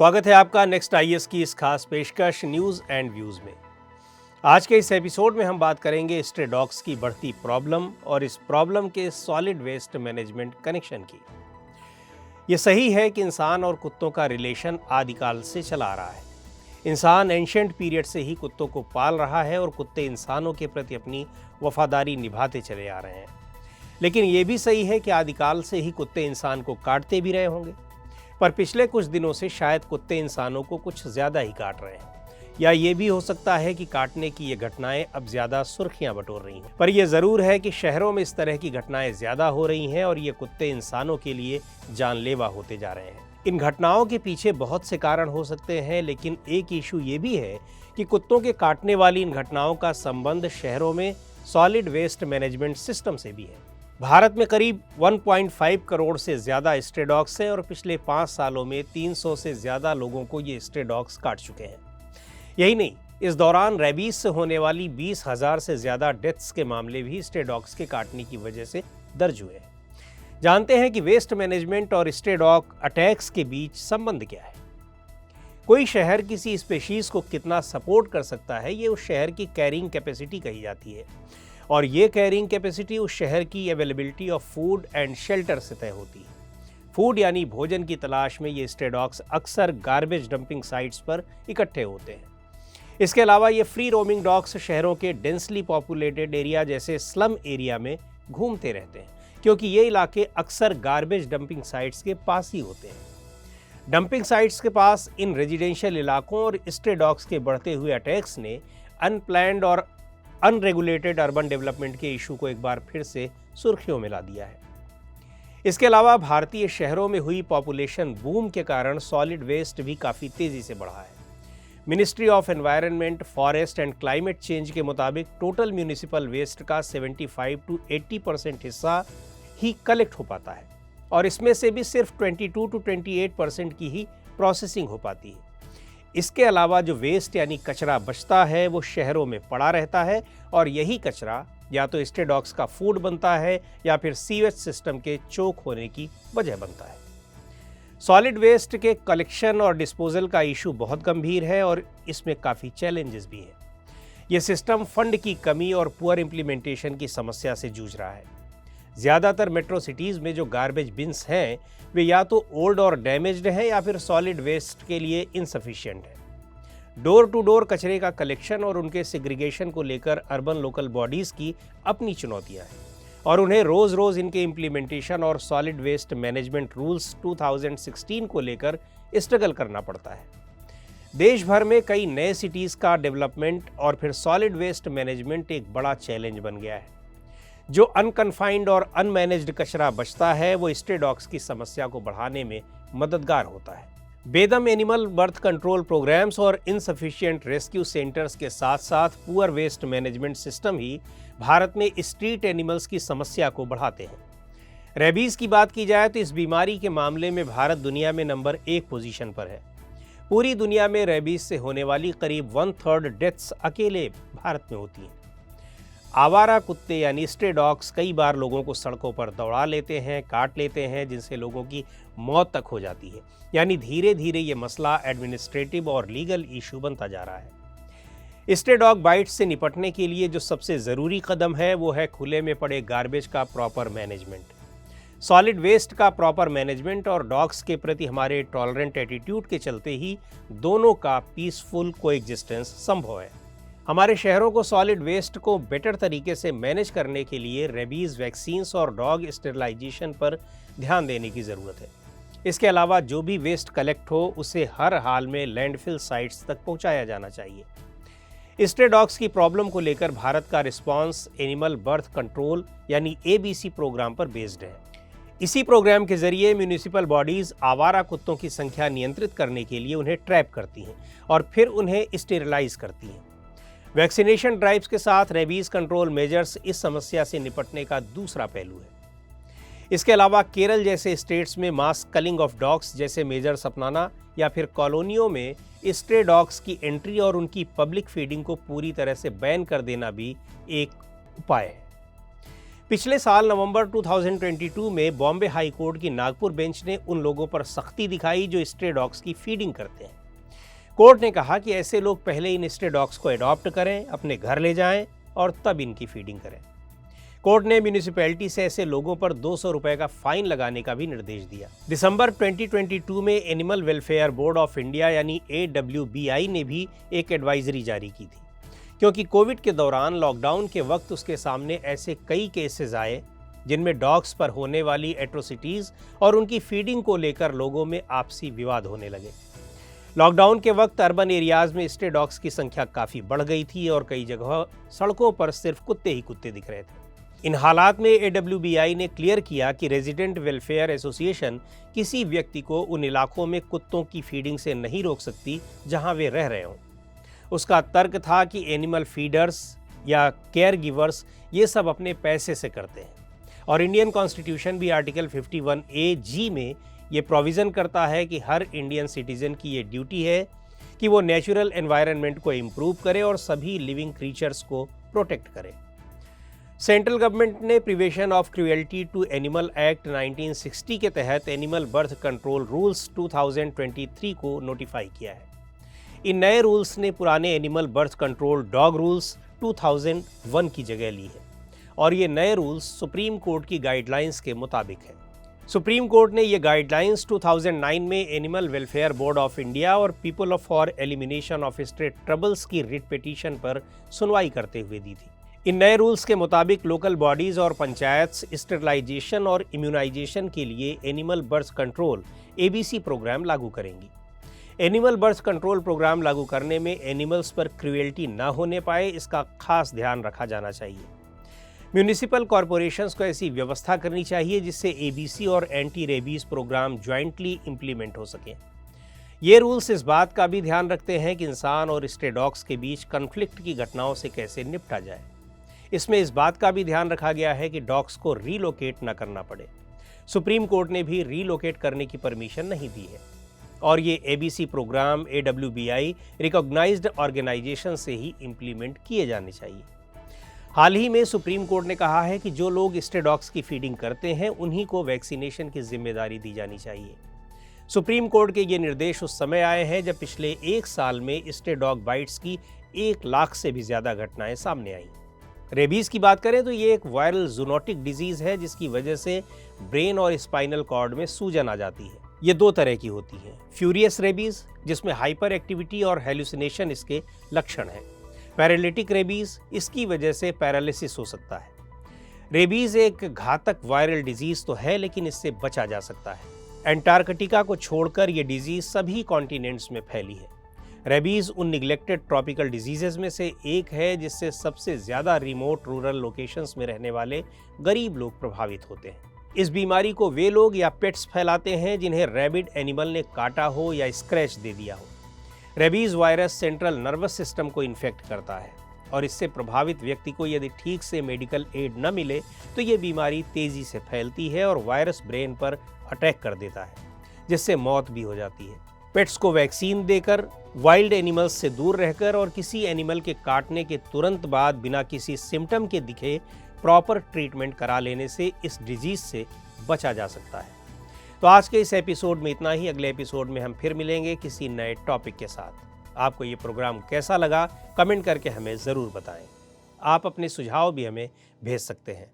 स्वागत है आपका नेक्स्ट आईएएस की इस खास पेशकश न्यूज़ एंड व्यूज़ में। आज के इस एपिसोड में हम बात करेंगे स्ट्रे डॉग्स की बढ़ती प्रॉब्लम और इस प्रॉब्लम के सॉलिड वेस्ट मैनेजमेंट कनेक्शन की। ये सही है कि इंसान और कुत्तों का रिलेशन आदिकाल से चला आ रहा है। इंसान एंशिएंट पीरियड से ही कुत्तों को पाल रहा है और कुत्ते इंसानों के प्रति अपनी वफादारी निभाते चले आ रहे हैं। लेकिन ये भी सही है कि आदिकाल से ही कुत्ते इंसान को काटते भी रहे होंगे, पर पिछले कुछ दिनों से शायद कुत्ते इंसानों को कुछ ज़्यादा ही काट रहे हैं, या ये भी हो सकता है कि काटने की ये घटनाएं अब ज़्यादा सुर्खियां बटोर रही हैं। पर यह ज़रूर है कि शहरों में इस तरह की घटनाएं ज़्यादा हो रही हैं और ये कुत्ते इंसानों के लिए जानलेवा होते जा रहे हैं। इन घटनाओं के पीछे बहुत से कारण हो सकते हैं, लेकिन एक इशू ये भी है कि कुत्तों के काटने वाली इन घटनाओं का संबंध शहरों में सॉलिड वेस्ट मैनेजमेंट सिस्टम से भी है। भारत में करीब 1.5 करोड़ से ज़्यादा स्ट्रे डॉग्स हैं और पिछले 5 सालों में 300 से ज़्यादा लोगों को ये स्ट्रे डॉग्स काट चुके हैं। यही नहीं, इस दौरान रेबीज से होने वाली 20,000 से ज़्यादा डेथ्स के मामले भी स्ट्रे डॉग्स के काटने की वजह से दर्ज हुए हैं। जानते हैं कि वेस्ट मैनेजमेंट और स्ट्रे डॉग अटैक्स के बीच संबंध क्या है। कोई शहर किसी स्पेशीज़ को कितना सपोर्ट कर सकता है, ये उस शहर की कैरिंग कैपेसिटी कही जाती है, और ये कैरिंग कैपेसिटी उस शहर की availability of food and shelter से तय होती है। फूड यानी भोजन की तलाश में ये स्ट्रे डॉग्स अक्सर गार्बेज डंपिंग साइट्स पर इकट्ठे होते हैं। इसके अलावा ये फ्री रोमिंग डॉग्स शहरों के डेंसली पॉपुलेटेड एरिया जैसे स्लम एरिया में घूमते रहते हैं, क्योंकि ये इलाके अक्सर गार्बेज डंपिंग साइट्स के पास ही होते हैं। डंपिंग साइट्स के पास इन रेजिडेंशियल इलाकों और स्ट्रे डॉग्स के बढ़ते हुए अटैक्स ने अनप्लैन्ड और अनरेगुलेटेड अर्बन डेवलपमेंट के इशू को एक बार फिर से सुर्खियों में ला दिया है। इसके अलावा भारतीय शहरों में हुई पॉपुलेशन बूम के कारण सॉलिड वेस्ट भी काफ़ी तेज़ी से बढ़ा है। Ministry of environment, forest and climate change के मुताबिक टोटल म्यूनिसिपल वेस्ट का 75 to 80% हिस्सा ही कलेक्ट हो पाता है और इसमें से भी सिर्फ 22 to 28% की ही प्रोसेसिंग हो पाती है। इसके अलावा जो वेस्ट यानी कचरा बचता है वो शहरों में पड़ा रहता है और यही कचरा या तो स्ट्रे डॉग्स का फूड बनता है या फिर सीवेज सिस्टम के चोक होने की वजह बनता है। सॉलिड वेस्ट के कलेक्शन और डिस्पोजल का इशू बहुत गंभीर है और इसमें काफ़ी चैलेंजेस भी हैं। ये सिस्टम फंड की कमी और पुअर इम्प्लीमेंटेशन की समस्या से जूझ रहा है। ज़्यादातर मेट्रो सिटीज़ में जो गार्बेज बिन्स हैं वे या तो ओल्ड और डैमेज्ड हैं या फिर सॉलिड वेस्ट के लिए इनसफिशिएंट है। डोर टू डोर कचरे का कलेक्शन और उनके सेग्रीगेशन को लेकर अर्बन लोकल बॉडीज़ की अपनी चुनौतियां हैं और उन्हें रोज़ रोज़ इनके इम्प्लीमेंटेशन और सॉलिड वेस्ट मैनेजमेंट रूल्स 2016 को लेकर स्ट्रगल करना पड़ता है। देश भर में कई नए सिटीज़ का डेवलपमेंट और फिर सॉलिड वेस्ट मैनेजमेंट एक बड़ा चैलेंज बन गया है। जो अनकन्फाइंड और अनमैनेज्ड कचरा बचता है वो स्ट्रे डॉग्स की समस्या को बढ़ाने में मददगार होता है। बेदम एनिमल बर्थ कंट्रोल प्रोग्राम्स और इनसफिशिएंट रेस्क्यू सेंटर्स के साथ साथ पुअर वेस्ट मैनेजमेंट सिस्टम ही भारत में स्ट्रीट एनिमल्स की समस्या को बढ़ाते हैं। रेबीज की बात की जाए तो इस बीमारी के मामले में भारत दुनिया में नंबर 1 पोजीशन पर है। पूरी दुनिया में रेबीज से होने वाली करीब 1/3 डेथ्स अकेले भारत में होती हैं। आवारा कुत्ते यानी स्ट्रे डॉग्स कई बार लोगों को सड़कों पर दौड़ा लेते हैं, काट लेते हैं, जिनसे लोगों की मौत तक हो जाती है। यानी धीरे धीरे ये मसला एडमिनिस्ट्रेटिव और लीगल इशू बनता जा रहा है। स्ट्रे डॉग बाइट्स से निपटने के लिए जो सबसे ज़रूरी कदम है वो है खुले में पड़े गार्बेज का प्रॉपर मैनेजमेंट। सॉलिड वेस्ट का प्रॉपर मैनेजमेंट और डॉग्स के प्रति हमारे टॉलरेंट एटीट्यूड के चलते ही दोनों का पीसफुल कोएग्जिस्टेंस संभव है। हमारे शहरों को सॉलिड वेस्ट को बेटर तरीके से मैनेज करने के लिए रेबीज वैक्सीन्स और डॉग स्टेरिलाइजेशन पर ध्यान देने की ज़रूरत है। इसके अलावा जो भी वेस्ट कलेक्ट हो उसे हर हाल में लैंडफिल साइट्स तक पहुंचाया जाना चाहिए। स्ट्रे डॉग्स की प्रॉब्लम को लेकर भारत का रिस्पांस एनिमल बर्थ कंट्रोल यानी ABC प्रोग्राम पर बेस्ड है। इसी प्रोग्राम के जरिए म्यूनिसिपल बॉडीज़ आवारा कुत्तों की संख्या नियंत्रित करने के लिए उन्हें ट्रैप करती हैं और फिर उन्हें स्टेरिलाइज करती हैं। वैक्सीनेशन ड्राइव्स के साथ रेबीज कंट्रोल मेजर्स इस समस्या से निपटने का दूसरा पहलू है। इसके अलावा केरल जैसे स्टेट्स में मास कलिंग ऑफ डॉग्स जैसे मेजर्स अपनाना या फिर कॉलोनियों में स्ट्रे डॉग्स की एंट्री और उनकी पब्लिक फीडिंग को पूरी तरह से बैन कर देना भी एक उपाय है। पिछले साल नवंबर 2022 में बॉम्बे हाई कोर्ट की नागपुर बेंच ने उन लोगों पर सख्ती दिखाई जो स्ट्रे डॉग्स की फीडिंग करते हैं। कोर्ट ने कहा कि ऐसे लोग पहले इन स्ट्रे डॉग्स को अडॉप्ट करें, अपने घर ले जाएं और तब इनकी फीडिंग करें। कोर्ट ने म्यूनिसिपैलिटी से ऐसे लोगों पर 200 रुपए का फाइन लगाने का भी निर्देश दिया। दिसंबर 2022 में Animal Welfare Board of India यानी AWBI ने भी एक एडवाइजरी जारी की थी, क्योंकि कोविड के दौरान लॉकडाउन के वक्त उसके सामने ऐसे कई केसेस आए जिनमें डॉग्स पर होने वाली एट्रोसिटीज और उनकी फीडिंग को लेकर लोगों में आपसी विवाद होने लगे। लॉकडाउन के वक्त अर्बन एरियाज में स्ट्रे डॉग्स की संख्या काफी बढ़ गई थी और कई जगह सड़कों पर सिर्फ कुत्ते ही कुत्ते दिख रहे थे। इन हालात में AWBI ने क्लियर किया कि रेजिडेंट वेलफेयर एसोसिएशन किसी व्यक्ति को उन इलाकों में कुत्तों की फीडिंग से नहीं रोक सकती जहां वे रह रहे हों। उसका तर्क था कि एनिमल फीडर्स या केयर गिवर्स ये सब अपने पैसे से करते हैं और इंडियन कॉन्स्टिट्यूशन भी आर्टिकल 51A(G) में ये प्रोविज़न करता है कि हर इंडियन सिटीजन की ये ड्यूटी है कि वो नेचुरल एनवायरनमेंट को इम्प्रूव करे और सभी लिविंग क्रीचर्स को प्रोटेक्ट करे। सेंट्रल गवर्नमेंट ने prevention of cruelty to animal act 1960 के तहत एनिमल बर्थ कंट्रोल रूल्स 2023 को नोटिफाई किया है। इन नए रूल्स ने पुराने animal birth control dog rules 2001 की जगह ली है और ये नए रूल्स सुप्रीम कोर्ट की गाइडलाइंस के मुताबिक है। सुप्रीम कोर्ट ने ये गाइडलाइंस 2009 में Animal Welfare Board of India और People for Elimination of Stray Troubles की रिट पिटीशन पर सुनवाई करते हुए दी थी। इन नए रूल्स के मुताबिक लोकल बॉडीज और पंचायत स्टेरिलाइजेशन और इम्यूनाइजेशन के लिए animal birth control ABC programme लागू करेंगी। एनिमल बर्थ कंट्रोल प्रोग्राम लागू करने में एनिमल्स पर क्रुएल्टी न होने पाए, इसका खास ध्यान रखा जाना चाहिए। म्यूनिसिपल कॉरपोरेशंस को ऐसी व्यवस्था करनी चाहिए जिससे ABC और anti rabies programme jointly implement हो सके। ये रूल्स इस बात का भी ध्यान रखते हैं कि इंसान और स्ट्रे डॉग्स के बीच कन्फ्लिक्ट की घटनाओं से कैसे निपटा जाए। इसमें इस बात का भी ध्यान रखा गया है कि डॉग्स को रीलोकेट न करना पड़े। सुप्रीम कोर्ट ने भी रीलोकेट करने की परमिशन नहीं दी है और ये ABC programme AWBI recognised organisation से ही इंप्लीमेंट किए जाने चाहिए। हाल ही में सुप्रीम कोर्ट ने कहा है कि जो लोग स्ट्रे डॉग्स की फीडिंग करते हैं उन्हीं को वैक्सीनेशन की जिम्मेदारी दी जानी चाहिए। सुप्रीम कोर्ट के ये निर्देश उस समय आए हैं जब पिछले एक साल में स्ट्रे डॉग बाइट्स की 1 लाख से भी ज़्यादा घटनाएं सामने आईं। रेबीज की बात करें तो ये एक वायरल जूनोटिक डिजीज़ है जिसकी वजह से ब्रेन और स्पाइनल कॉर्ड में सूजन आ जाती है। ये 2 तरह की होती है, फ्यूरियस रेबीज जिसमें हाइपर एक्टिविटी और हेलुसिनेशन इसके लक्षण हैं। पैरालिटिक रेबीज, इसकी वजह से पैरालिसिस हो सकता है। रेबीज एक घातक वायरल डिजीज तो है लेकिन इससे बचा जा सकता है। एंटार्कटिका को छोड़कर ये डिजीज सभी कॉन्टिनेंट्स में फैली है। रेबीज उन निगलेक्टेड ट्रॉपिकल डिजीजेज में से एक है जिससे सबसे ज़्यादा रिमोट रूरल लोकेशंस में रहने वाले गरीब लोग प्रभावित होते हैं। इस बीमारी को वे लोग या पेट्स फैलाते हैं जिन्हें रैबिड एनिमल ने काटा हो या स्क्रैच दे दिया हो। Rabies virus central nervous system को इन्फेक्ट करता है और इससे प्रभावित व्यक्ति को यदि ठीक से मेडिकल एड न मिले तो ये बीमारी तेज़ी से फैलती है और वायरस ब्रेन पर अटैक कर देता है जिससे मौत भी हो जाती है। पेट्स को वैक्सीन देकर, वाइल्ड एनिमल्स से दूर रहकर और किसी एनिमल के काटने के तुरंत बाद बिना किसी सिम्टम के दिखे प्रॉपर ट्रीटमेंट करा लेने से इस डिजीज़ से बचा जा सकता है। तो आज के इस एपिसोड में इतना ही। अगले एपिसोड में हम फिर मिलेंगे किसी नए टॉपिक के साथ। आपको ये प्रोग्राम कैसा लगा कमेंट करके हमें ज़रूर बताएं। आप अपने सुझाव भी हमें भेज सकते हैं।